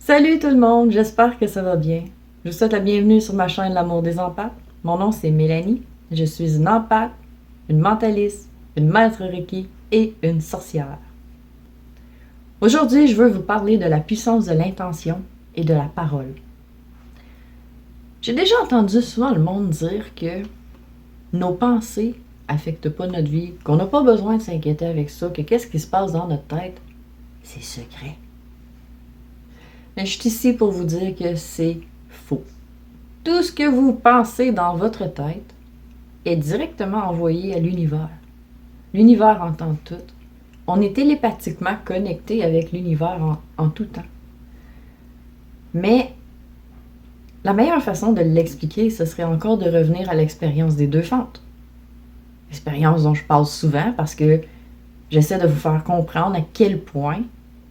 Salut tout le monde, j'espère que ça va bien. Je vous souhaite la bienvenue sur ma chaîne L'amour des empathes. Mon nom c'est Mélanie, je suis une empathe, une mentaliste, une maître Reiki et une sorcière. Aujourd'hui, je veux vous parler de la puissance de l'intention et de la parole. J'ai déjà entendu souvent le monde dire que nos pensées n'affectent pas notre vie, qu'on n'a pas besoin de s'inquiéter avec ça, que qu'est-ce qui se passe dans notre tête, c'est secret. Mais je suis ici pour vous dire que c'est faux. Tout ce que vous pensez dans votre tête est directement envoyé à l'univers. L'univers entend tout. On est télépathiquement connecté avec l'univers en tout temps. Mais la meilleure façon de l'expliquer, ce serait encore de revenir à l'expérience des deux fentes. Expérience dont je parle souvent parce que j'essaie de vous faire comprendre à quel point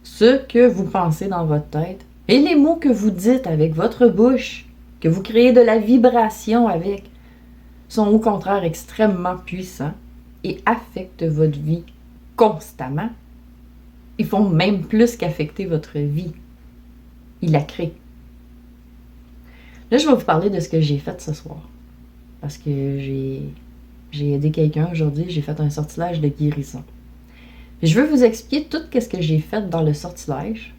ce que vous pensez dans votre tête et les mots que vous dites avec votre bouche, que vous créez de la vibration avec, sont au contraire extrêmement puissants et affectent votre vie constamment. Ils font même plus qu'affecter votre vie. Ils la créent. Là, je vais vous parler de ce que j'ai fait ce soir. Parce que j'ai aidé quelqu'un aujourd'hui, j'ai fait un sortilège de guérison. Puis je veux vous expliquer tout ce que j'ai fait dans le sortilège,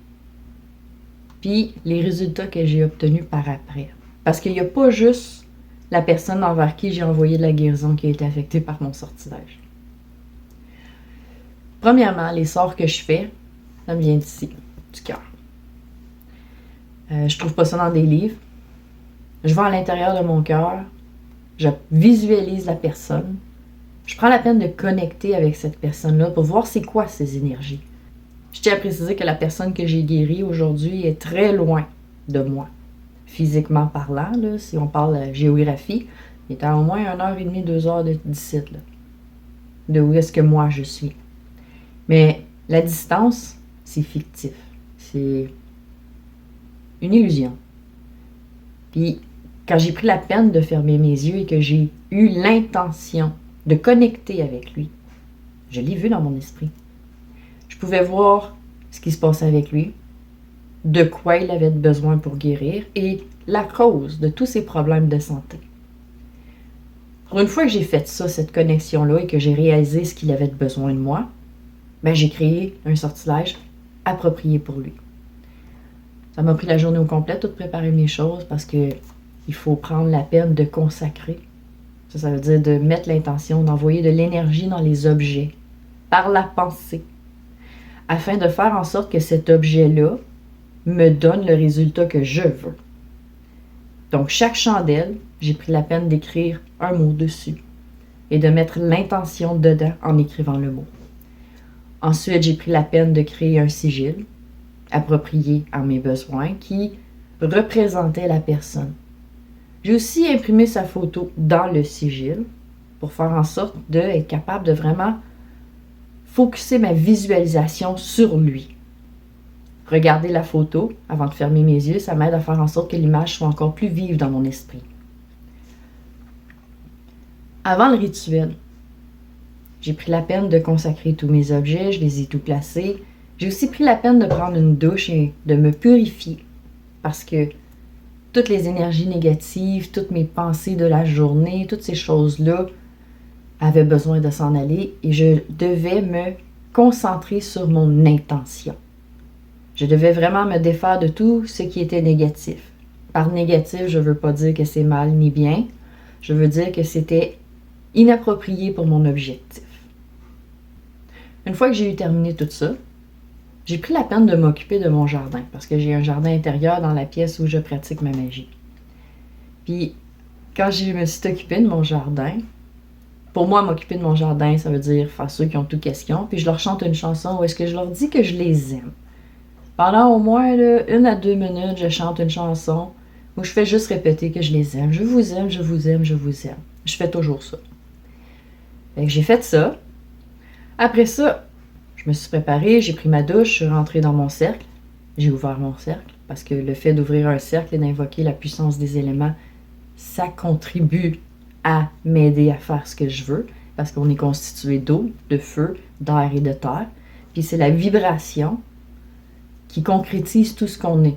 puis les résultats que j'ai obtenus par après. Parce qu'il n'y a pas juste la personne envers qui j'ai envoyé de la guérison qui a été affectée par mon sortilège. Premièrement, les sorts que je fais, ça me vient d'ici, du cœur. Je trouve pas ça dans des livres. Je vais à l'intérieur de mon cœur, je visualise la personne, je prends la peine de connecter avec cette personne-là pour voir c'est quoi ses énergies. Je tiens à préciser que la personne que j'ai guérie aujourd'hui est très loin de moi. Physiquement parlant, là, si on parle géographie, il est à au moins 1h30, 2h d'ici, là, de où est-ce que moi je suis. Mais la distance, c'est fictif. C'est une illusion. Puis, quand j'ai pris la peine de fermer mes yeux et que j'ai eu l'intention de connecter avec lui, je l'ai vu dans mon esprit. Je pouvais voir ce qui se passait avec lui, de quoi il avait besoin pour guérir et la cause de tous ses problèmes de santé. Pour une fois que j'ai fait ça, cette connexion-là, et que j'ai réalisé ce qu'il avait besoin de moi, ben j'ai créé un sortilège approprié pour lui. Ça m'a pris la journée au complet, tout préparer mes choses, parce que il faut prendre la peine de consacrer. Ça veut dire de mettre l'intention, d'envoyer de l'énergie dans les objets, par la pensée, afin de faire en sorte que cet objet-là me donne le résultat que je veux. Donc, chaque chandelle, j'ai pris la peine d'écrire un mot dessus et de mettre l'intention dedans en écrivant le mot. Ensuite, j'ai pris la peine de créer un sigil approprié à mes besoins qui représentait la personne. J'ai aussi imprimé sa photo dans le sigil pour faire en sorte d'être capable de vraiment focuser ma visualisation sur lui. Regarder la photo avant de fermer mes yeux, ça m'aide à faire en sorte que l'image soit encore plus vive dans mon esprit. Avant le rituel, j'ai pris la peine de consacrer tous mes objets, je les ai tout placés. J'ai aussi pris la peine de prendre une douche et de me purifier parce que toutes les énergies négatives, toutes mes pensées de la journée, toutes ces choses-là avaient besoin de s'en aller et je devais me concentrer sur mon intention. Je devais vraiment me défaire de tout ce qui était négatif. Par négatif, je ne veux pas dire que c'est mal ni bien. Je veux dire que c'était inapproprié pour mon objectif. Une fois que j'ai eu terminé tout ça, j'ai pris la peine de m'occuper de mon jardin parce que j'ai un jardin intérieur dans la pièce où je pratique ma magie. Puis, quand je me suis occupée de mon jardin, pour moi, m'occuper de mon jardin, ça veut dire faire ceux qui ont toute question, puis je leur chante une chanson où est-ce que je leur dis que je les aime. Pendant au moins 1 à 2 minutes, je chante une chanson où je fais juste répéter que je les aime. Je vous aime, je vous aime, je vous aime. Je fais toujours ça. Fait que j'ai fait ça. Après ça, je me suis préparée, j'ai pris ma douche, je suis rentrée dans mon cercle. J'ai ouvert mon cercle parce que le fait d'ouvrir un cercle et d'invoquer la puissance des éléments, ça contribue à m'aider à faire ce que je veux parce qu'on est constitué d'eau, de feu, d'air et de terre. Puis c'est la vibration qui concrétise tout ce qu'on est.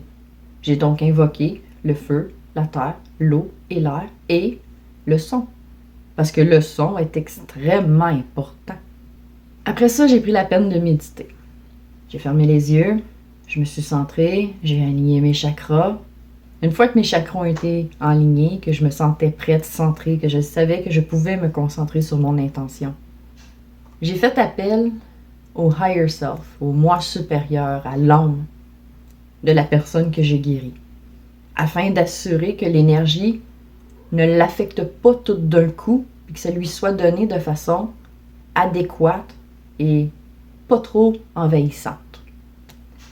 J'ai donc invoqué le feu, la terre, l'eau et l'air et le son. Parce que le son est extrêmement important. Après ça, j'ai pris la peine de méditer. J'ai fermé les yeux, je me suis centrée, j'ai aligné mes chakras. Une fois que mes chakras ont été alignés, que je me sentais prête, centrée, que je savais que je pouvais me concentrer sur mon intention, j'ai fait appel au higher self, au moi supérieur, à l'âme de la personne que j'ai guérie, afin d'assurer que l'énergie ne l'affecte pas tout d'un coup, et que ça lui soit donné de façon adéquate et pas trop envahissante.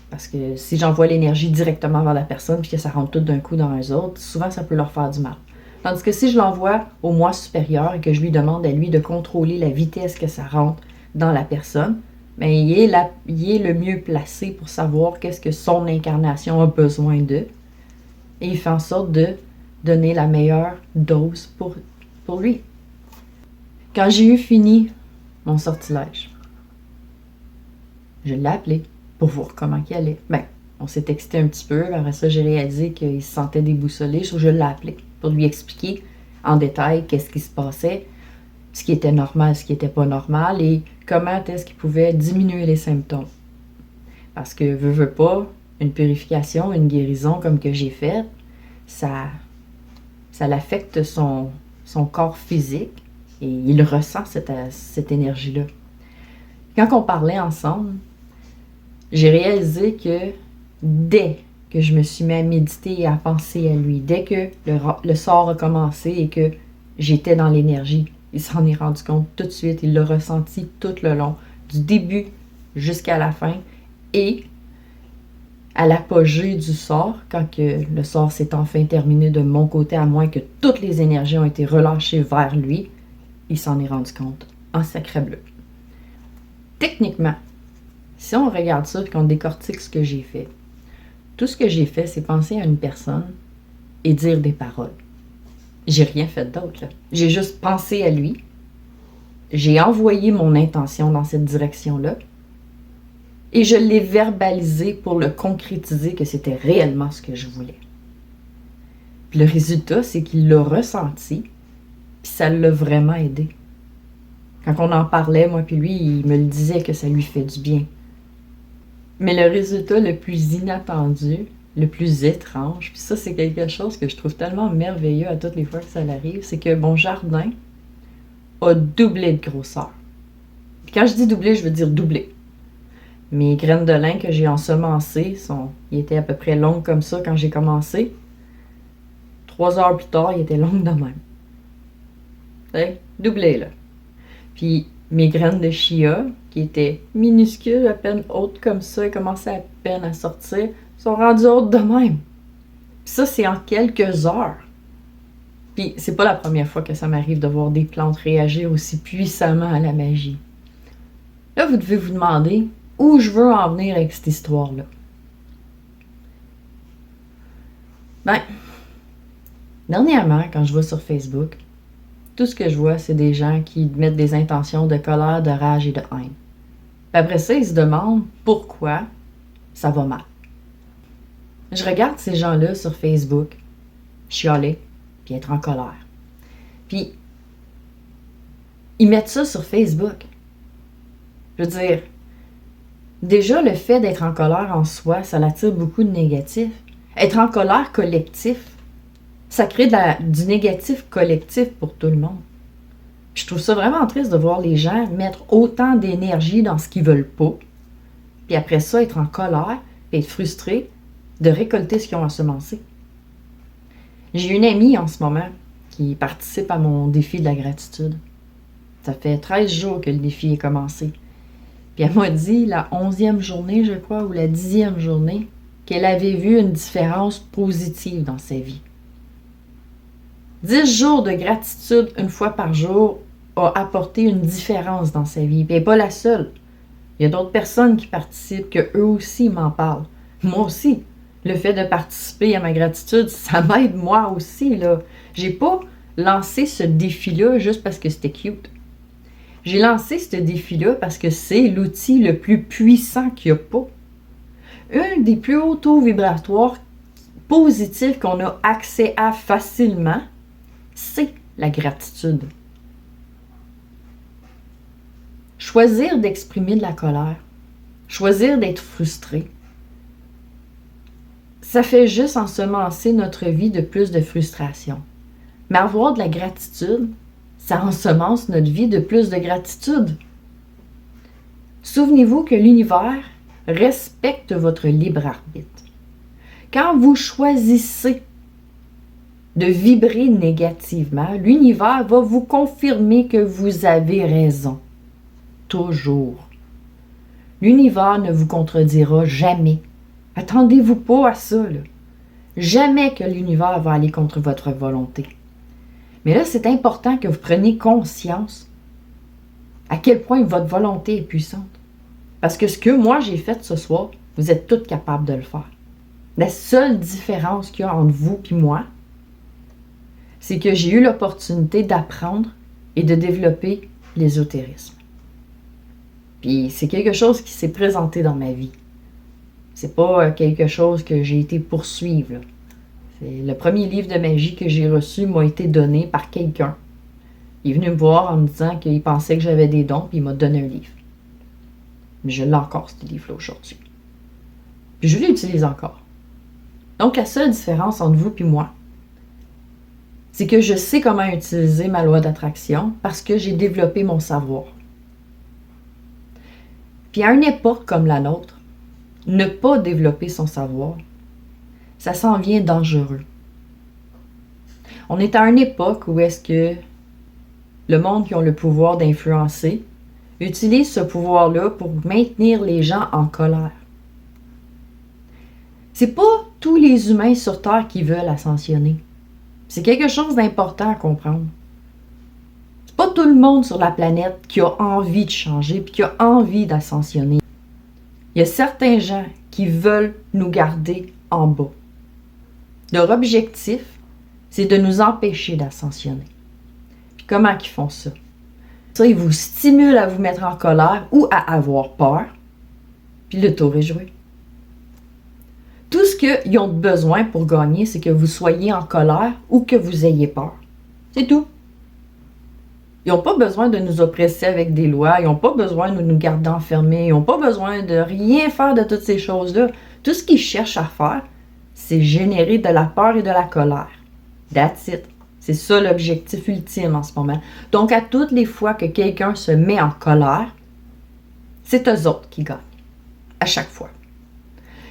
Parce que si j'envoie l'énergie directement vers la personne puis que ça rentre tout d'un coup dans eux autres, souvent ça peut leur faire du mal. Tandis que si je l'envoie au moi supérieur et que je lui demande à lui de contrôler la vitesse que ça rentre dans la personne, bien, il est le mieux placé pour savoir qu'est-ce que son incarnation a besoin d'eux. Et il fait en sorte de donner la meilleure dose pour lui. Quand j'ai eu fini mon sortilège, je l'ai appelé pour voir comment il allait. Ben, on s'est texté un petit peu, après ça j'ai réalisé qu'il se sentait déboussolé, je l'ai appelé pour lui expliquer en détail qu'est-ce qui se passait, ce qui était normal, ce qui n'était pas normal et comment est-ce qu'il pouvait diminuer les symptômes. Parce que veux pas, une purification, une guérison comme que j'ai faite, ça l'affecte son corps physique et il ressent cette énergie-là. Quand on parlait ensemble, j'ai réalisé que dès que je me suis mis à méditer et à penser à lui, dès que le sort a commencé et que j'étais dans l'énergie, il s'en est rendu compte tout de suite, il l'a ressenti tout le long, du début jusqu'à la fin, et à l'apogée du sort, quand que le sort s'est enfin terminé de mon côté à moi et que toutes les énergies ont été relâchées vers lui, il s'en est rendu compte en sacré bleu. Techniquement, si on regarde ça et qu'on décortique ce que j'ai fait, tout ce que j'ai fait, c'est penser à une personne et dire des paroles. J'ai rien fait d'autre, là. J'ai juste pensé à lui. J'ai envoyé mon intention dans cette direction-là. Et je l'ai verbalisé pour le concrétiser que c'était réellement ce que je voulais. Puis le résultat, c'est qu'il l'a ressenti, puis ça l'a vraiment aidé. Quand on en parlait, moi puis lui, il me le disait que ça lui fait du bien. Mais le résultat le plus inattendu, le plus étrange, puis ça c'est quelque chose que je trouve tellement merveilleux à toutes les fois que ça arrive, c'est que mon jardin a doublé de grosseur. Puis quand je dis doublé, je veux dire doublé. Mes graines de lin que j'ai ensemencées, ils étaient à peu près longues comme ça quand j'ai commencé. 3 heures plus tard, ils étaient longues de même. T'sais, doublé là. Puis mes graines de chia, qui étaient minuscules, à peine hautes comme ça, et commençaient à peine à sortir, sont rendues hautes de même. Puis ça, c'est en quelques heures. Puis c'est pas la première fois que ça m'arrive de voir des plantes réagir aussi puissamment à la magie. Là, vous devez vous demander où je veux en venir avec cette histoire-là. Ben, dernièrement, quand je vais sur Facebook, tout ce que je vois, c'est des gens qui mettent des intentions de colère, de rage et de haine. Puis après ça, ils se demandent pourquoi ça va mal. Je regarde ces gens-là sur Facebook, chialer, puis être en colère. Puis, ils mettent ça sur Facebook. Je veux dire, déjà, le fait d'être en colère en soi, ça attire beaucoup de négatif. Être en colère collectif, ça crée du négatif collectif pour tout le monde. Je trouve ça vraiment triste de voir les gens mettre autant d'énergie dans ce qu'ils veulent pas, puis après ça, être en colère, puis être frustrés de récolter ce qu'ils ont ensemencé. J'ai une amie en ce moment qui participe à mon défi de la gratitude. Ça fait 13 jours que le défi est commencé. Puis elle m'a dit, la 11e journée, je crois, ou la 10e journée, qu'elle avait vu une différence positive dans sa vie. 10 jours de gratitude une fois par jour a apporté une différence dans sa vie. Puis elle n'est pas la seule. Il y a d'autres personnes qui participent, que eux aussi m'en parlent. Moi aussi. Le fait de participer à ma gratitude, ça m'aide moi aussi, là. J'ai pas lancé ce défi-là juste parce que c'était cute. J'ai lancé ce défi-là parce que c'est l'outil le plus puissant qu'il n'y a pas. Un des plus hauts taux vibratoires positive qu'on a accès à facilement, c'est la gratitude. Choisir d'exprimer de la colère, choisir d'être frustré, ça fait juste ensemencer notre vie de plus de frustration. Mais avoir de la gratitude, ça ensemence notre vie de plus de gratitude. Souvenez-vous que l'univers respecte votre libre arbitre. Quand vous choisissez de vibrer négativement, l'univers va vous confirmer que vous avez raison. Toujours. L'univers ne vous contredira jamais. Attendez-vous pas à ça, là. Jamais que l'univers va aller contre votre volonté. Mais là, c'est important que vous preniez conscience à quel point votre volonté est puissante. Parce que ce que moi j'ai fait ce soir, vous êtes toutes capables de le faire. La seule différence qu'il y a entre vous et moi, c'est que j'ai eu l'opportunité d'apprendre et de développer l'ésotérisme. Puis c'est quelque chose qui s'est présenté dans ma vie. C'est pas quelque chose que j'ai été poursuivre, là. C'est le premier livre de magie que j'ai reçu m'a été donné par quelqu'un. Il est venu me voir en me disant qu'il pensait que j'avais des dons, puis il m'a donné un livre. Mais je l'ai encore, ce livre-là, aujourd'hui. Puis je l'utilise encore. Donc, la seule différence entre vous et moi, c'est que je sais comment utiliser ma loi d'attraction parce que j'ai développé mon savoir. Puis à une époque comme la nôtre, ne pas développer son savoir, ça s'en vient dangereux. On est à une époque où est-ce que le monde qui a le pouvoir d'influencer utilise ce pouvoir-là pour maintenir les gens en colère. C'est pas tous les humains sur Terre qui veulent ascensionner. C'est quelque chose d'important à comprendre. C'est pas tout le monde sur la planète qui a envie de changer et qui a envie d'ascensionner. Il y a certains gens qui veulent nous garder en bas. Leur objectif, c'est de nous empêcher d'ascensionner. Puis comment ils font ça? Ça, ils vous stimulent à vous mettre en colère ou à avoir peur, puis le tour est joué. Tout ce qu'ils ont besoin pour gagner, c'est que vous soyez en colère ou que vous ayez peur. C'est tout. Ils n'ont pas besoin de nous oppresser avec des lois, ils n'ont pas besoin de nous garder enfermés, ils n'ont pas besoin de rien faire de toutes ces choses-là. Tout ce qu'ils cherchent à faire, c'est générer de la peur et de la colère. That's it. C'est ça l'objectif ultime en ce moment. Donc, à toutes les fois que quelqu'un se met en colère, c'est eux autres qui gagnent. À chaque fois.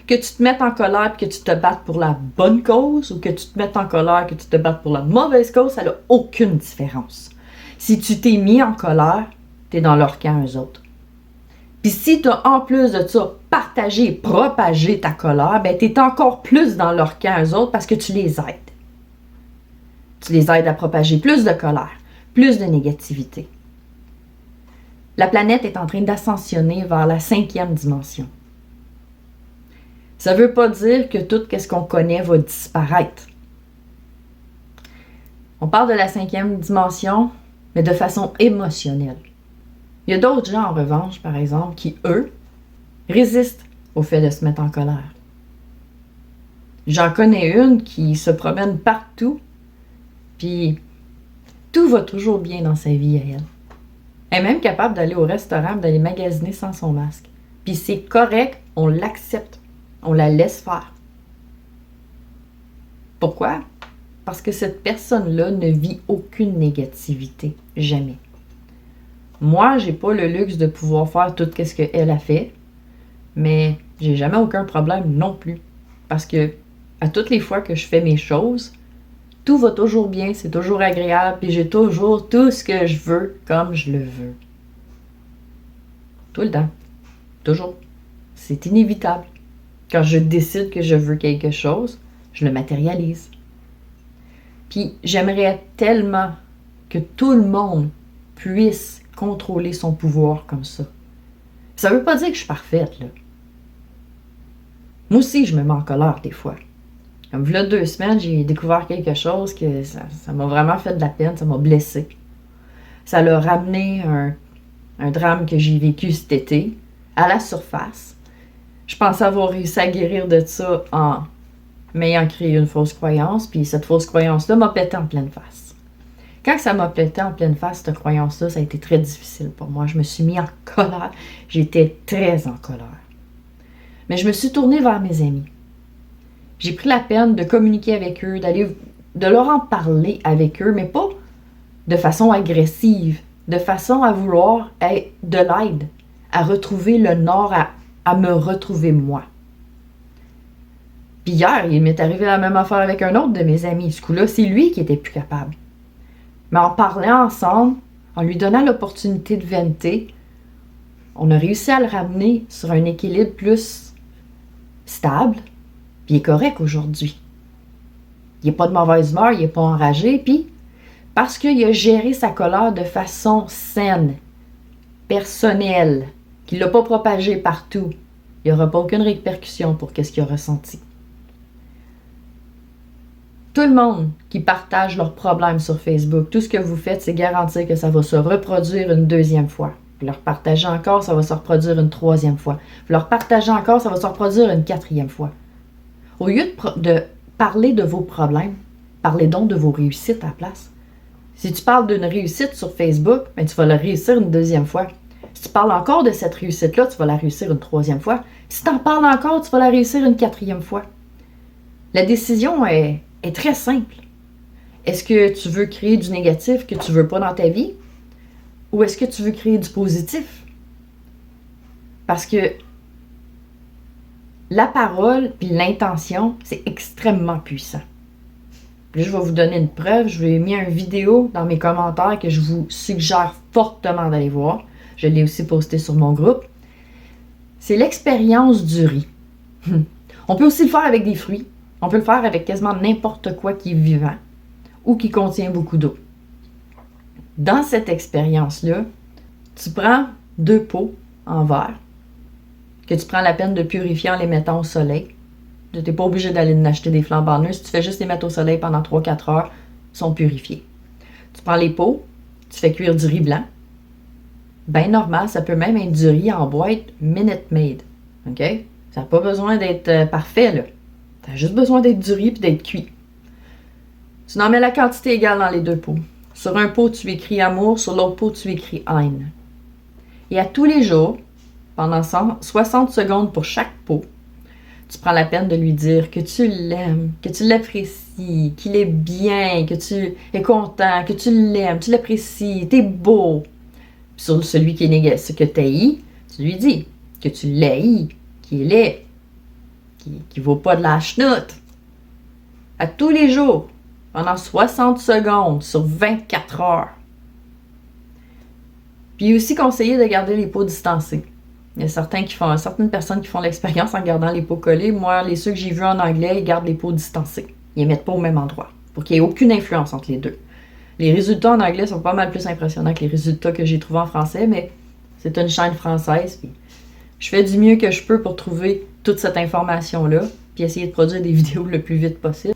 Que tu te mettes en colère et que tu te battes pour la bonne cause ou que tu te mettes en colère et que tu te battes pour la mauvaise cause, ça n'a aucune différence. Si tu t'es mis en colère, tu es dans leur camp, eux autres. Puis si tu as en plus de ça partagé et propagé ta colère, ben tu es encore plus dans leur camp, eux autres, parce que tu les aides. Tu les aides à propager plus de colère, plus de négativité. La planète est en train d'ascensionner vers la 5e dimension. Ça ne veut pas dire que tout ce qu'on connaît va disparaître. On parle de la 5e dimension, mais de façon émotionnelle. Il y a d'autres gens, en revanche, par exemple, qui, eux, résistent au fait de se mettre en colère. J'en connais une qui se promène partout, puis tout va toujours bien dans sa vie à elle. Elle est même capable d'aller au restaurant, d'aller magasiner sans son masque. Puis c'est correct, on l'accepte, on la laisse faire. Pourquoi? Parce que cette personne-là ne vit aucune négativité, jamais. Moi, j'ai pas le luxe de pouvoir faire tout ce qu'elle a fait, mais j'ai jamais aucun problème non plus. Parce que à toutes les fois que je fais mes choses, tout va toujours bien, c'est toujours agréable, puis j'ai toujours tout ce que je veux comme je le veux. Tout le temps. Toujours. C'est inévitable. Quand je décide que je veux quelque chose, je le matérialise. Puis j'aimerais tellement que tout le monde puisse contrôler son pouvoir comme ça. Ça veut pas dire que je suis parfaite, là. Moi aussi, je me mets en colère des fois. Comme il y a 2 semaines, j'ai découvert quelque chose que ça m'a vraiment fait de la peine, ça m'a blessée. Ça l'a ramené un drame que j'ai vécu cet été à la surface. Je pensais avoir réussi à guérir de ça en m'ayant créé une fausse croyance, puis cette fausse croyance-là m'a pété en pleine face. Quand ça m'a pété en pleine face, cette croyance-là, ça a été très difficile pour moi. Je me suis mis en colère. J'étais très en colère. Mais je me suis tournée vers mes amis. J'ai pris la peine de communiquer avec eux, de leur en parler avec eux, mais pas de façon agressive, de façon à vouloir être de l'aide, à retrouver le nord, à me retrouver moi. Puis hier, il m'est arrivé la même affaire avec un autre de mes amis. Ce coup-là, c'est lui qui était plus capable. Mais en parlant ensemble, en lui donnant l'opportunité de venter, on a réussi à le ramener sur un équilibre plus stable, puis il est correct aujourd'hui. Il n'est pas de mauvaise humeur, il n'est pas enragé, puis parce qu'il a géré sa colère de façon saine, personnelle, qu'il ne l'a pas propagée partout, il n'y aura pas aucune répercussion pour ce qu'il a ressenti. Tout le monde qui partage leurs problèmes sur Facebook, tout ce que vous faites, c'est garantir que ça va se reproduire une deuxième fois. Vous leur partagez encore, ça va se reproduire une troisième fois. Vous leur partagez encore, ça va se reproduire une quatrième fois. Au lieu de parler de vos problèmes, parlez donc de vos réussites à la place. Si tu parles d'une réussite sur Facebook, ben tu vas la réussir une deuxième fois. Si tu parles encore de cette réussite-là, tu vas la réussir une troisième fois. Si tu en parles encore, tu vas la réussir une quatrième fois. La décision est très simple. Est-ce que tu veux créer du négatif que tu ne veux pas dans ta vie? Ou est-ce que tu veux créer du positif? Parce que la parole puis l'intention, c'est extrêmement puissant. Puis je vais vous donner une preuve. Je vous ai mis une vidéo dans mes commentaires que je vous suggère fortement d'aller voir. Je l'ai aussi posté sur mon groupe. C'est l'expérience du riz. On peut aussi le faire avec des fruits. On peut le faire avec quasiment n'importe quoi qui est vivant ou qui contient beaucoup d'eau. Dans cette expérience-là, tu prends 2 pots en verre que tu prends la peine de purifier en les mettant au soleil. Tu n'es pas obligé d'aller acheter des flambants neufs. Si tu fais juste les mettre au soleil pendant 3-4 heures, ils sont purifiés. Tu prends les pots, tu fais cuire du riz blanc. Bien normal, ça peut même être du riz en boîte Minute Maid. OK? Ça n'a pas besoin d'être parfait, là. Tu as juste besoin d'être du riz et d'être cuit. Tu en mets la quantité égale dans les 2 pots. Sur un pot, tu écris amour, sur l'autre pot, tu écris haine. Et à tous les jours, pendant 60 secondes pour chaque pot, tu prends la peine de lui dire que tu l'aimes, que tu l'apprécies, qu'il est bien, que tu es content, que tu l'aimes, tu l'apprécies, t'es beau. Puis sur celui qui est négatif, ce que tu haïs, tu lui dis que tu l'haïs, qu'il est laid, qu'il vaut pas de la chenoute. À tous les jours, pendant 60 secondes sur 24 heures. Puis il est aussi conseillé de garder les pots distancés. Il y a certaines personnes qui font l'expérience en gardant les pots collés. Moi, ceux que j'ai vus en anglais, ils gardent les pots distancés. Ils les mettent pas au même endroit pour qu'il n'y ait aucune influence entre les deux. Les résultats en anglais sont pas mal plus impressionnants que les résultats que j'ai trouvés en français, mais c'est une chaîne française. Puis je fais du mieux que je peux pour trouver toute cette information-là, puis essayer de produire des vidéos le plus vite possible.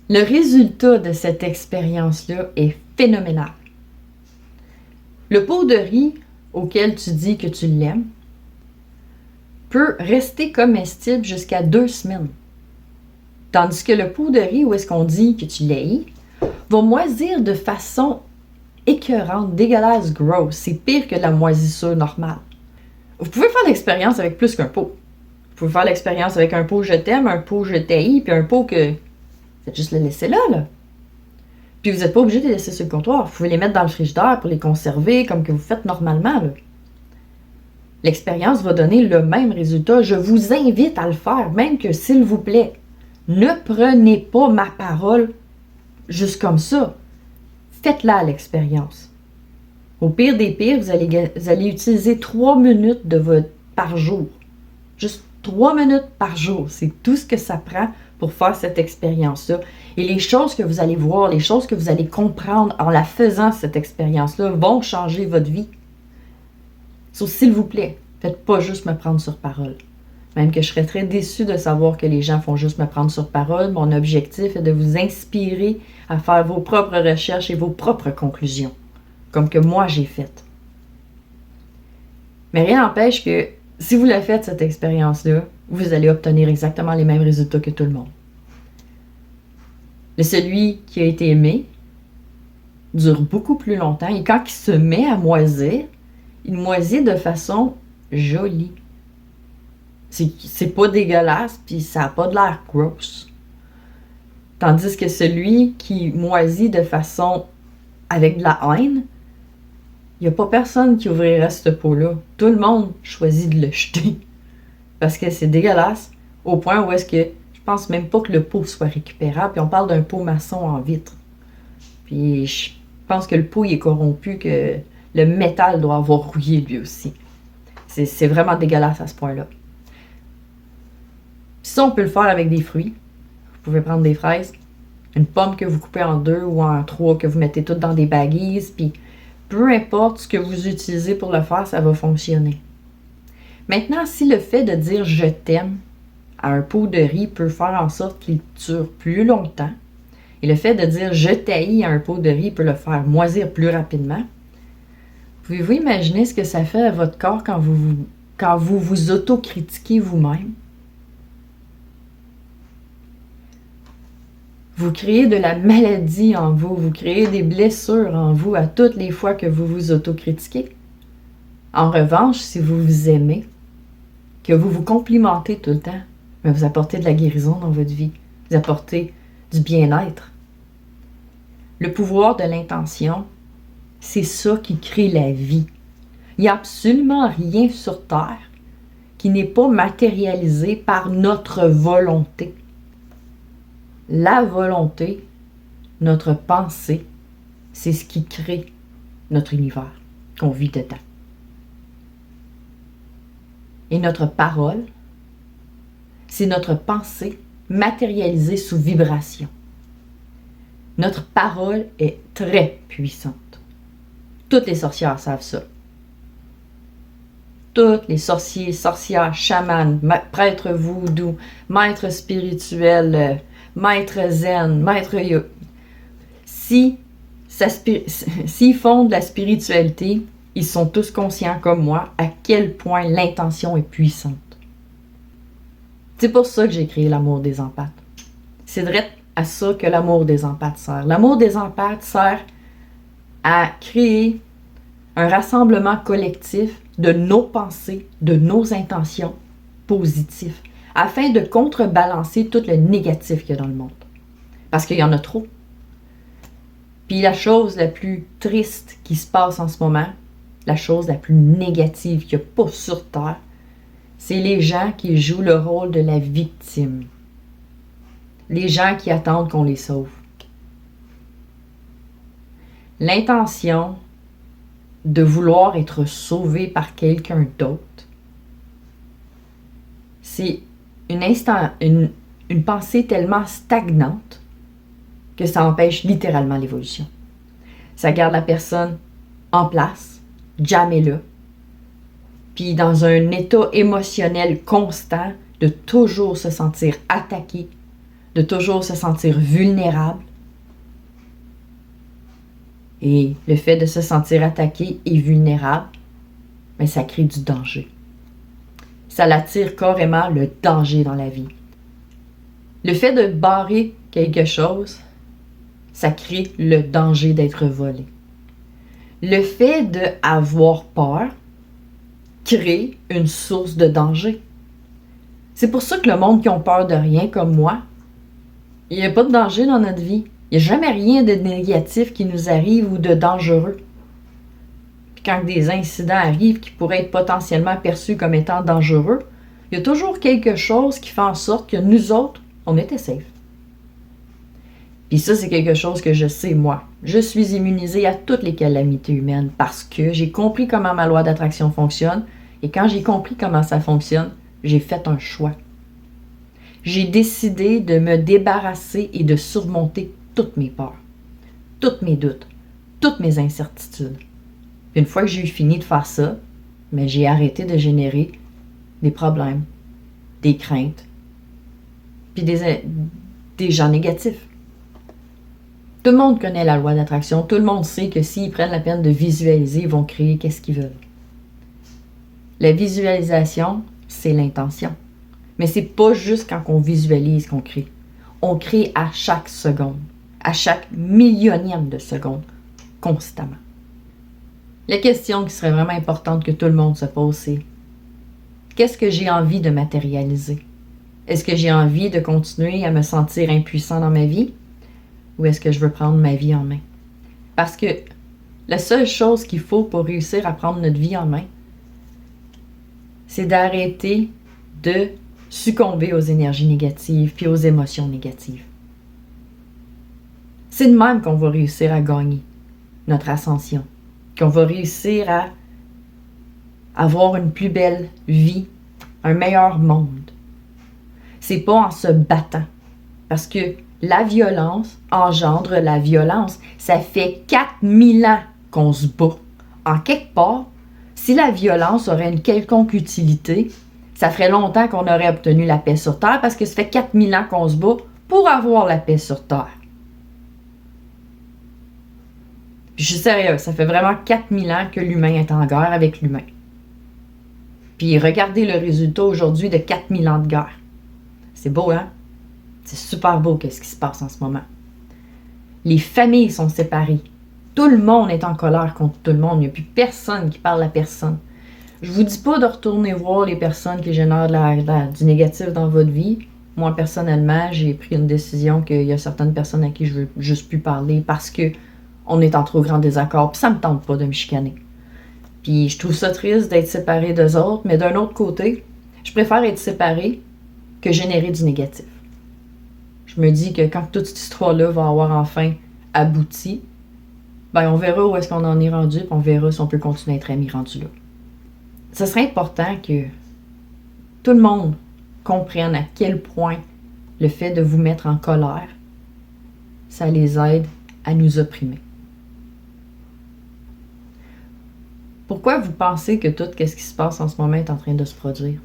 Le résultat de cette expérience-là est phénoménal. Le pot de riz auquel tu dis que tu l'aimes peut rester comestible jusqu'à 2 semaines. Tandis que le pot de riz où est-ce qu'on dit que tu l'haïs va moisir de façon écœurante, dégueulasse, gross. C'est pire que de la moisissure normale. Vous pouvez faire l'expérience avec plus qu'un pot. Vous pouvez faire l'expérience avec un pot je t'aime, un pot je t'haïs, puis un pot que... Faites juste le laisser là. Puis vous n'êtes pas obligé de les laisser sur le comptoir. Vous pouvez les mettre dans le frigidaire pour les conserver comme que vous faites normalement, là. L'expérience va donner le même résultat. Je vous invite à le faire, même que s'il vous plaît, ne prenez pas ma parole juste comme ça. Faites-la l'expérience. Au pire des pires, vous allez utiliser 3 minutes par jour. Juste 3 minutes par jour. C'est tout ce que ça prend pour faire cette expérience-là. Et les choses que vous allez voir, les choses que vous allez comprendre en la faisant, cette expérience-là, vont changer votre vie. Sauf s'il vous plaît, faites pas juste me prendre sur parole. Même que je serais très déçue de savoir que les gens font juste me prendre sur parole. Mon objectif est de vous inspirer à faire vos propres recherches et vos propres conclusions, comme que moi j'ai fait. Mais rien n'empêche que si vous la faites, cette expérience-là, vous allez obtenir exactement les mêmes résultats que tout le monde. Celui qui a été aimé dure beaucoup plus longtemps et quand il se met à moisir, il moisit de façon jolie. C'est pas dégueulasse, puis ça n'a pas de l'air gross. Tandis que celui qui moisit de façon avec de la haine, il n'y a pas personne qui ouvrirait cette peau-là. Tout le monde choisit de le jeter. Parce que c'est dégueulasse, au point où est-ce que je pense même pas que le pot soit récupérable, puis on parle d'un pot maçon en vitre. Puis je pense que le pot il est corrompu, que le métal doit avoir rouillé lui aussi. C'est vraiment dégueulasse à ce point-là. Puis ça, on peut le faire avec des fruits. Vous pouvez prendre des fraises, une pomme que vous coupez en 2 ou en 3, que vous mettez toutes dans des baguises, puis peu importe ce que vous utilisez pour le faire, ça va fonctionner. Maintenant, si le fait de dire « je t'aime » à un pot de riz peut faire en sorte qu'il dure plus longtemps, et le fait de dire « je t'haïs » à un pot de riz peut le faire moisir plus rapidement, pouvez-vous imaginer ce que ça fait à votre corps quand vous vous autocritiquez vous-même? Vous créez de la maladie en vous, vous créez des blessures en vous à toutes les fois que vous vous autocritiquez. En revanche, si vous vous aimez, que vous vous complimentez tout le temps, mais vous apportez de la guérison dans votre vie, vous apportez du bien-être. Le pouvoir de l'intention, c'est ça qui crée la vie. Il n'y a absolument rien sur Terre qui n'est pas matérialisé par notre volonté. La volonté, notre pensée, c'est ce qui crée notre univers qu'on vit dedans. Et notre parole, c'est notre pensée matérialisée sous vibration. Notre parole est très puissante. Toutes les sorcières savent ça. Toutes les sorciers, sorcières, chamans, prêtres voodoo, maîtres spirituels, maître zen, maître yoga. S'ils font de la spiritualité, ils sont tous conscients comme moi à quel point l'intention est puissante. C'est pour ça que j'ai créé l'amour des empathes. C'est direct à ça que l'amour des empathes sert. L'amour des empathes sert à créer un rassemblement collectif de nos pensées, de nos intentions positives, afin de contrebalancer tout le négatif qu'il y a dans le monde. Parce qu'il y en a trop. Puis la chose la plus triste qui se passe en ce moment, la chose la plus négative qu'il n'y a pas sur Terre, c'est les gens qui jouent le rôle de la victime. Les gens qui attendent qu'on les sauve. L'intention de vouloir être sauvé par quelqu'un d'autre, c'est une pensée tellement stagnante que ça empêche littéralement l'évolution. Ça garde la personne en place, jamais là, puis dans un état émotionnel constant de toujours se sentir attaqué, de toujours se sentir vulnérable. Et le fait de se sentir attaqué et vulnérable, mais ça crée du danger. Ça l'attire carrément le danger dans la vie. Le fait de barrer quelque chose, ça crée le danger d'être volé. Le fait d'avoir peur crée une source de danger. C'est pour ça que le monde qui ont peur de rien comme moi, il n'y a pas de danger dans notre vie. Il n'y a jamais rien de négatif qui nous arrive ou de dangereux. Puis quand des incidents arrivent qui pourraient être potentiellement perçus comme étant dangereux, il y a toujours quelque chose qui fait en sorte que nous autres, on était safe. Puis ça, c'est quelque chose que je sais, moi. Je suis immunisée à toutes les calamités humaines parce que j'ai compris comment ma loi d'attraction fonctionne. Et quand j'ai compris comment ça fonctionne, j'ai fait un choix. J'ai décidé de me débarrasser et de surmonter toutes mes peurs, tous mes doutes, toutes mes incertitudes. Puis une fois que j'ai eu fini de faire ça, mais j'ai arrêté de générer des problèmes, des craintes, puis des gens négatifs. Tout le monde connaît la loi d'attraction. Tout le monde sait que s'ils prennent la peine de visualiser, ils vont créer qu'est-ce qu'ils veulent. La visualisation, c'est l'intention. Mais c'est pas juste quand on visualise qu'on crée. On crée à chaque seconde, à chaque millionième de seconde, constamment. La question qui serait vraiment importante que tout le monde se pose, c'est qu'est-ce que j'ai envie de matérialiser? Est-ce que j'ai envie de continuer à me sentir impuissant dans ma vie? Ou est-ce que je veux prendre ma vie en main? Parce que la seule chose qu'il faut pour réussir à prendre notre vie en main, c'est d'arrêter de succomber aux énergies négatives puis aux émotions négatives. C'est de même qu'on va réussir à gagner notre ascension, qu'on va réussir à avoir une plus belle vie, un meilleur monde. C'est pas en se battant, parce que la violence engendre la violence. Ça fait 4000 ans qu'on se bat. En quelque part, si la violence aurait une quelconque utilité, ça ferait longtemps qu'on aurait obtenu la paix sur Terre parce que ça fait 4000 ans qu'on se bat pour avoir la paix sur Terre. Puis je suis sérieuse, ça fait vraiment 4000 ans que l'humain est en guerre avec l'humain. Puis regardez le résultat aujourd'hui de 4000 ans de guerre. C'est beau, hein? C'est super beau qu'est-ce qui se passe en ce moment. Les familles sont séparées. Tout le monde est en colère contre tout le monde. Il n'y a plus personne qui parle à personne. Je vous dis pas de retourner voir les personnes qui génèrent du négatif dans votre vie. Moi, personnellement, j'ai pris une décision qu'il y a certaines personnes à qui je veux juste plus parler parce que on est en trop grand désaccord. Puis ça me tente pas de me chicaner. Puis je trouve ça triste d'être séparé d'eux autres, mais d'un autre côté, je préfère être séparé que générer du négatif. Je me dis que quand toute cette histoire-là va avoir enfin abouti, ben on verra où est-ce qu'on en est rendu, puis on verra si on peut continuer à être amis rendus là. Ce serait important que tout le monde comprenne à quel point le fait de vous mettre en colère, ça les aide à nous opprimer. Pourquoi vous pensez que tout ce qui se passe en ce moment est en train de se produire?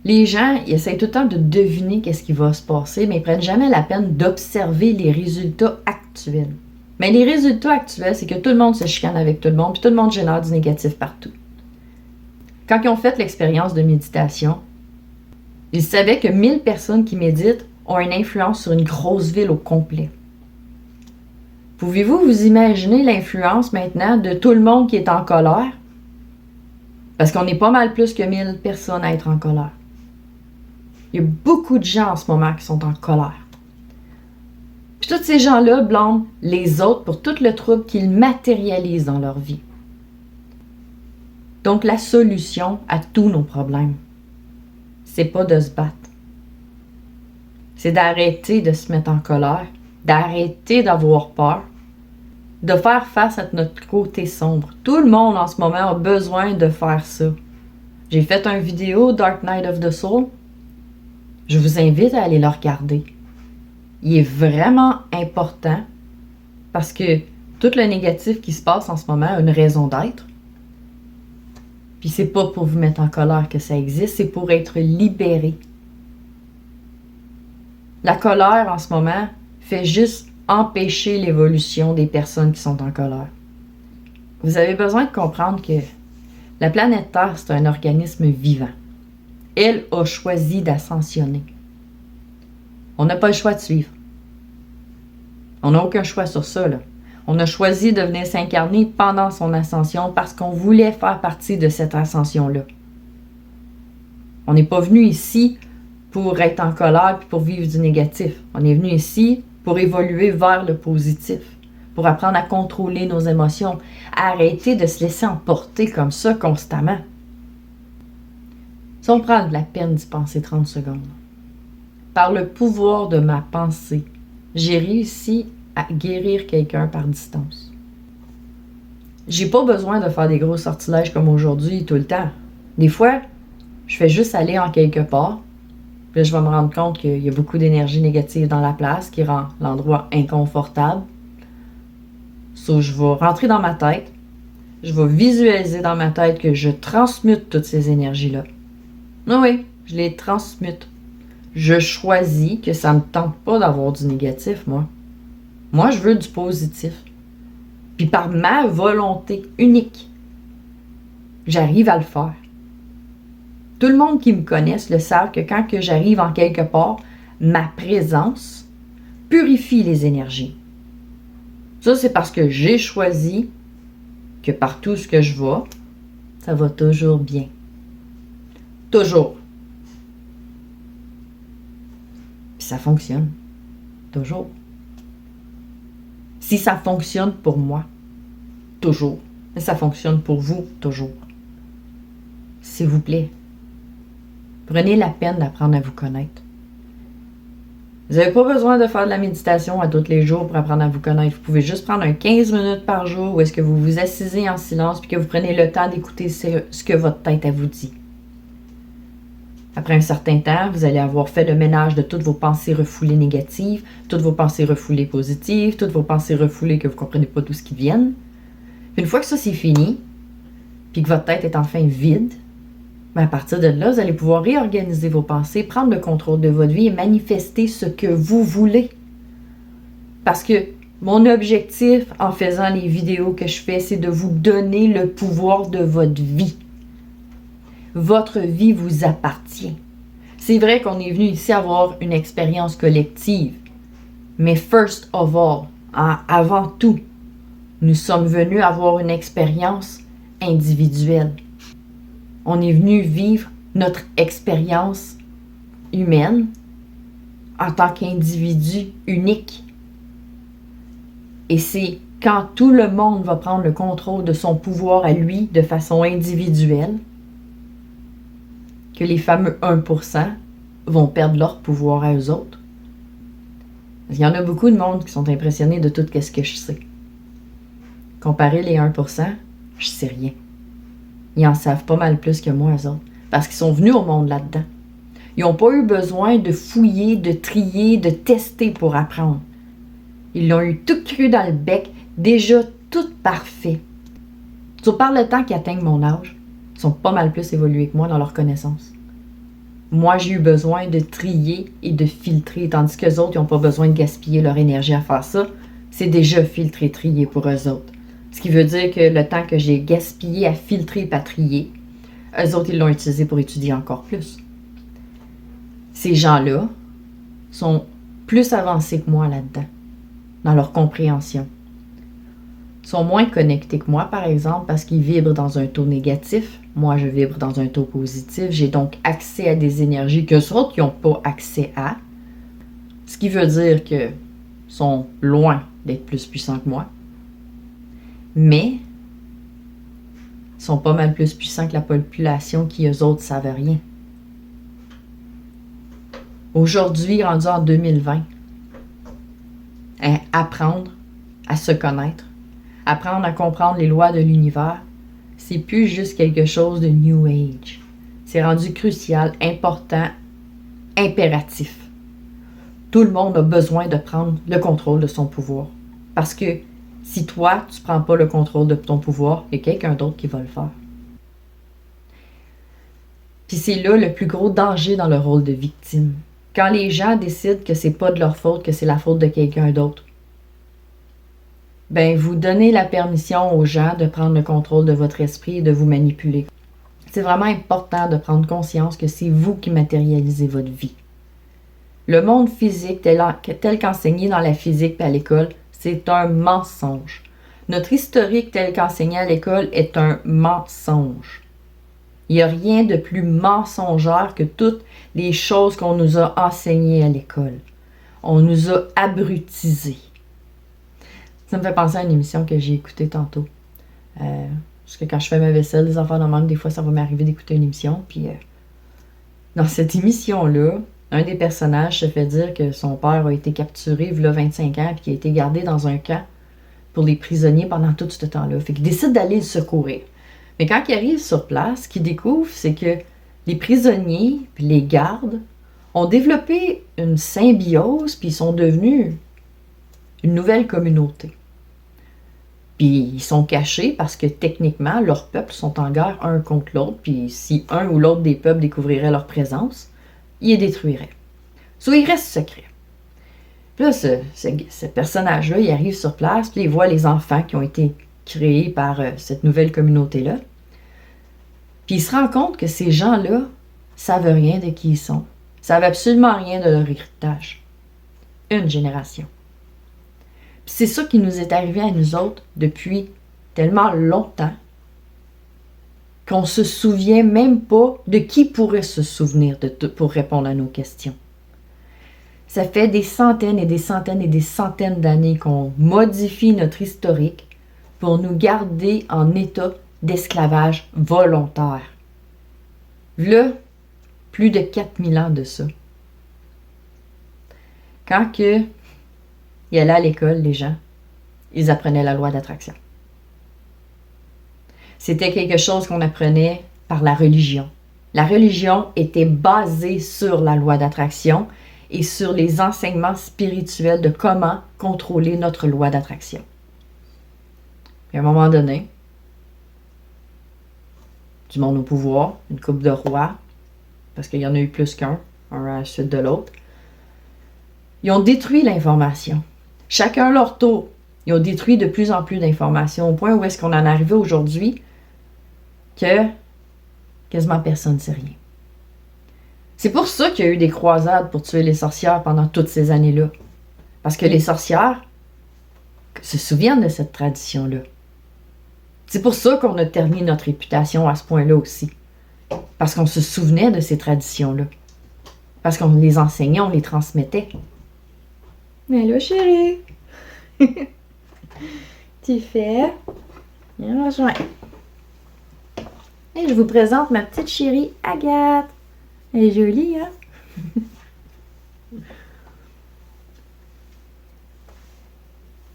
Les gens, ils essayent tout le temps de deviner qu'est-ce qui va se passer, mais ils ne prennent jamais la peine d'observer les résultats actuels. Mais les résultats actuels, c'est que tout le monde se chicane avec tout le monde, puis tout le monde génère du négatif partout. Quand ils ont fait l'expérience de méditation, ils savaient que 1000 personnes qui méditent ont une influence sur une grosse ville au complet. Pouvez-vous vous imaginer l'influence maintenant de tout le monde qui est en colère? Parce qu'on est pas mal plus que 1000 personnes à être en colère. Il y a beaucoup de gens en ce moment qui sont en colère. Puis tous ces gens-là blâment les autres pour tout le trouble qu'ils matérialisent dans leur vie. Donc la solution à tous nos problèmes, c'est pas de se battre. C'est d'arrêter de se mettre en colère, d'arrêter d'avoir peur, de faire face à notre côté sombre. Tout le monde en ce moment a besoin de faire ça. J'ai fait une vidéo Dark Night of the Soul. Je vous invite à aller le regarder. Il est vraiment important parce que tout le négatif qui se passe en ce moment a une raison d'être. Puis c'est pas pour vous mettre en colère que ça existe, c'est pour être libéré. La colère en ce moment fait juste empêcher l'évolution des personnes qui sont en colère. Vous avez besoin de comprendre que la planète Terre, c'est un organisme vivant. Elle a choisi d'ascensionner. On n'a pas le choix de suivre. On n'a aucun choix sur ça, là. On a choisi de venir s'incarner pendant son ascension parce qu'on voulait faire partie de cette ascension-là. On n'est pas venu ici pour être en colère et pour vivre du négatif. On est venu ici pour évoluer vers le positif, pour apprendre à contrôler nos émotions, à arrêter de se laisser emporter comme ça constamment. Si on prend de la peine d'y penser 30 secondes, par le pouvoir de ma pensée, j'ai réussi à guérir quelqu'un par distance. J'ai pas besoin de faire des gros sortilèges comme aujourd'hui tout le temps. Des fois, je fais juste aller en quelque part, puis là, je vais me rendre compte qu'il y a beaucoup d'énergie négative dans la place qui rend l'endroit inconfortable. So, je vais rentrer dans ma tête, je vais visualiser dans ma tête que je transmute toutes ces énergies-là. Oui, je les transmute. Je choisis que ça me tente pas d'avoir du négatif, moi. Moi, je veux du positif. Puis par ma volonté unique, j'arrive à le faire. Tout le monde qui me connaisse le savent que quand que j'arrive en quelque part, ma présence purifie les énergies. Ça, c'est parce que j'ai choisi que partout ce que je vais, ça va toujours bien. Toujours. Puis ça fonctionne. Toujours. Si ça fonctionne pour moi, toujours. Et ça fonctionne pour vous, toujours. S'il vous plaît, prenez la peine d'apprendre à vous connaître. Vous n'avez pas besoin de faire de la méditation à tous les jours pour apprendre à vous connaître. Vous pouvez juste prendre un 15 minutes par jour où est-ce que vous vous assisez en silence puis que vous prenez le temps d'écouter ce que votre tête vous dit. Après un certain temps, vous allez avoir fait le ménage de toutes vos pensées refoulées négatives, toutes vos pensées refoulées positives, toutes vos pensées refoulées que vous ne comprenez pas d'où ce qui viennent. Puis une fois que ça c'est fini, puis que votre tête est enfin vide, à partir de là, vous allez pouvoir réorganiser vos pensées, prendre le contrôle de votre vie et manifester ce que vous voulez. Parce que mon objectif en faisant les vidéos que je fais, c'est de vous donner le pouvoir de votre vie. Votre vie vous appartient. C'est vrai qu'on est venu ici avoir une expérience collective, mais first of all, avant tout, nous sommes venus avoir une expérience individuelle. On est venu vivre notre expérience humaine en tant qu'individu unique. Et c'est quand tout le monde va prendre le contrôle de son pouvoir à lui de façon individuelle que les fameux 1% vont perdre leur pouvoir à eux autres. Il y en a beaucoup de monde qui sont impressionnés de tout ce que je sais. Comparé les 1%, je sais rien. Ils en savent pas mal plus que moi, eux autres. Parce qu'ils sont venus au monde là-dedans. Ils n'ont pas eu besoin de fouiller, de trier, de tester pour apprendre. Ils l'ont eu tout cru dans le bec, déjà tout parfait. Par le temps qu'ils atteignent mon âge, ils sont pas mal plus évolués que moi dans leurs connaissances. Moi, j'ai eu besoin de trier et de filtrer, tandis qu'eux autres, ils n'ont pas besoin de gaspiller leur énergie à faire ça. C'est déjà filtré, trié pour eux autres. Ce qui veut dire que le temps que j'ai gaspillé à filtrer et à trier, eux autres, ils l'ont utilisé pour étudier encore plus. Ces gens-là sont plus avancés que moi là-dedans, dans leur compréhension. Ils sont moins connectés que moi, par exemple, parce qu'ils vibrent dans un taux négatif. Moi, je vibre dans un taux positif. J'ai donc accès à des énergies qu'eux autres, ils n'ont pas accès à. Ce qui veut dire qu'ils sont loin d'être plus puissants que moi. Mais ils sont pas mal plus puissants que la population qui, eux autres, savent rien. Aujourd'hui, rendu en 2020, apprendre à se connaître, apprendre à comprendre les lois de l'univers, c'est plus juste quelque chose de New Age. C'est rendu crucial, important, impératif. Tout le monde a besoin de prendre le contrôle de son pouvoir. Parce que si toi, tu ne prends pas le contrôle de ton pouvoir, il y a quelqu'un d'autre qui va le faire. Puis c'est là le plus gros danger dans le rôle de victime. Quand les gens décident que c'est pas de leur faute, que c'est la faute de quelqu'un d'autre, ben vous donnez la permission aux gens de prendre le contrôle de votre esprit et de vous manipuler. C'est vraiment important de prendre conscience que c'est vous qui matérialisez votre vie. Le monde physique tel qu'enseigné dans la physique et à l'école, c'est un mensonge. Notre historique tel qu'enseigné à l'école est un mensonge. Il n'y a rien de plus mensongère que toutes les choses qu'on nous a enseignées à l'école. On nous a abrutisés. Ça me fait penser à une émission que j'ai écoutée tantôt. Parce que quand je fais ma vaisselle, les enfants de même, des fois, ça va m'arriver d'écouter une émission. Puis, dans cette émission-là, un des personnages se fait dire que son père a été capturé il y a 25 ans et qu'il a été gardé dans un camp pour les prisonniers pendant tout ce temps-là. Fait qu'il décide d'aller le secourir. Mais quand il arrive sur place, ce qu'il découvre, c'est que les prisonniers et les gardes ont développé une symbiose puis ils sont devenus une nouvelle communauté. Puis ils sont cachés parce que techniquement, leurs peuples sont en guerre un contre l'autre. Puis si un ou l'autre des peuples découvrirait leur présence, ils les détruiraient. Soit ils restent secrets. Puis là, ce personnage-là, il arrive sur place, puis il voit les enfants qui ont été créés par cette nouvelle communauté-là. Puis il se rend compte que ces gens-là savent rien de qui ils sont, savent absolument rien de leur héritage. Une génération. Puis c'est ça qui nous est arrivé à nous autres depuis tellement longtemps qu'on se souvient même pas de qui pourrait se souvenir pour répondre à nos questions. Ça fait des centaines et des centaines et des centaines d'années qu'on modifie notre historique pour nous garder en état d'esclavage volontaire. Là, plus de 4000 ans de ça. Quand ils allaient à l'école, les gens, ils apprenaient la loi d'attraction. C'était quelque chose qu'on apprenait par la religion. La religion était basée sur la loi d'attraction et sur les enseignements spirituels de comment contrôler notre loi d'attraction. Puis à un moment donné, du monde au pouvoir, une couple de rois, parce qu'il y en a eu plus qu'un, un à la suite de l'autre, ils ont détruit l'information. Chacun leur tour. Ils ont détruit de plus en plus d'informations au point où est-ce qu'on en est arrivé aujourd'hui que quasiment personne ne sait rien. C'est pour ça qu'il y a eu des croisades pour tuer les sorcières pendant toutes ces années-là. Parce que les sorcières se souviennent de cette tradition-là. C'est pour ça qu'on a terni notre réputation à ce point-là aussi. Parce qu'on se souvenait de ces traditions-là. Parce qu'on les enseignait, on les transmettait. Mais là, chérie, tu fais? Viens rejoindre. Et je vous présente ma petite chérie Agathe. Elle est jolie, hein?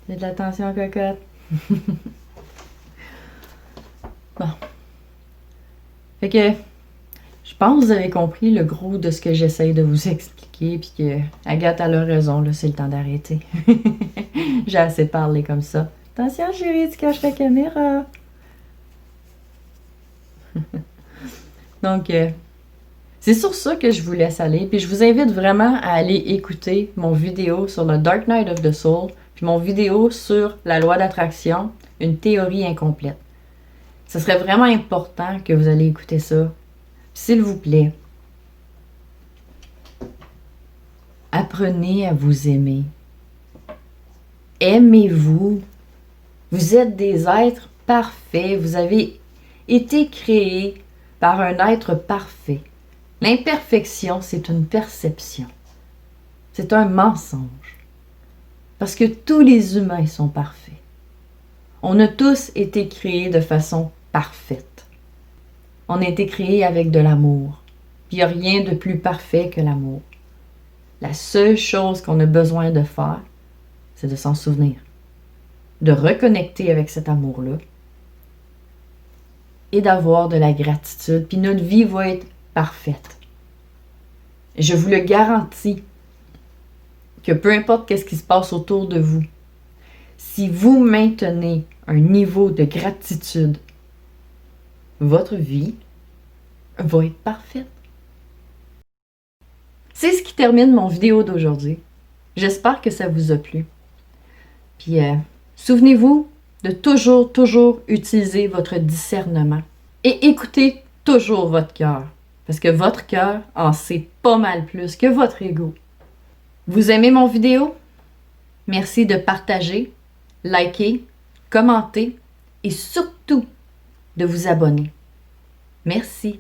Fais de l'attention, cocotte. Bon. Fait que, je pense que vous avez compris le gros de ce que j'essaye de vous expliquer, puis que Agathe a leur raison, là, c'est le temps d'arrêter. J'ai assez parlé comme ça. Attention, chérie, tu caches la caméra. Donc, c'est sur ça que je vous laisse aller. Puis je vous invite vraiment à aller écouter mon vidéo sur le Dark Night of the Soul, puis mon vidéo sur la loi d'attraction, une théorie incomplète. Ce serait vraiment important que vous allez écouter ça. S'il vous plaît, apprenez à vous aimer. Aimez-vous. Vous êtes des êtres parfaits. Vous avez été créés par un être parfait. L'imperfection, c'est une perception. C'est un mensonge. Parce que tous les humains sont parfaits. On a tous été créés de façon parfaite. On a été créés avec de l'amour. Puis il n'y a rien de plus parfait que l'amour. La seule chose qu'on a besoin de faire, c'est de s'en souvenir. De reconnecter avec cet amour-là. Et d'avoir de la gratitude. Puis notre vie va être parfaite. Je vous le garantis que peu importe qu'est-ce qui se passe autour de vous, si vous maintenez un niveau de gratitude, votre vie va être parfaite. C'est ce qui termine mon vidéo d'aujourd'hui. J'espère que ça vous a plu. Puis, souvenez-vous de toujours utiliser votre discernement et écoutez toujours votre cœur. Parce que votre cœur en sait pas mal plus que votre ego. Vous aimez mon vidéo? Merci de partager, liker, commenter et surtout de vous abonner. Merci.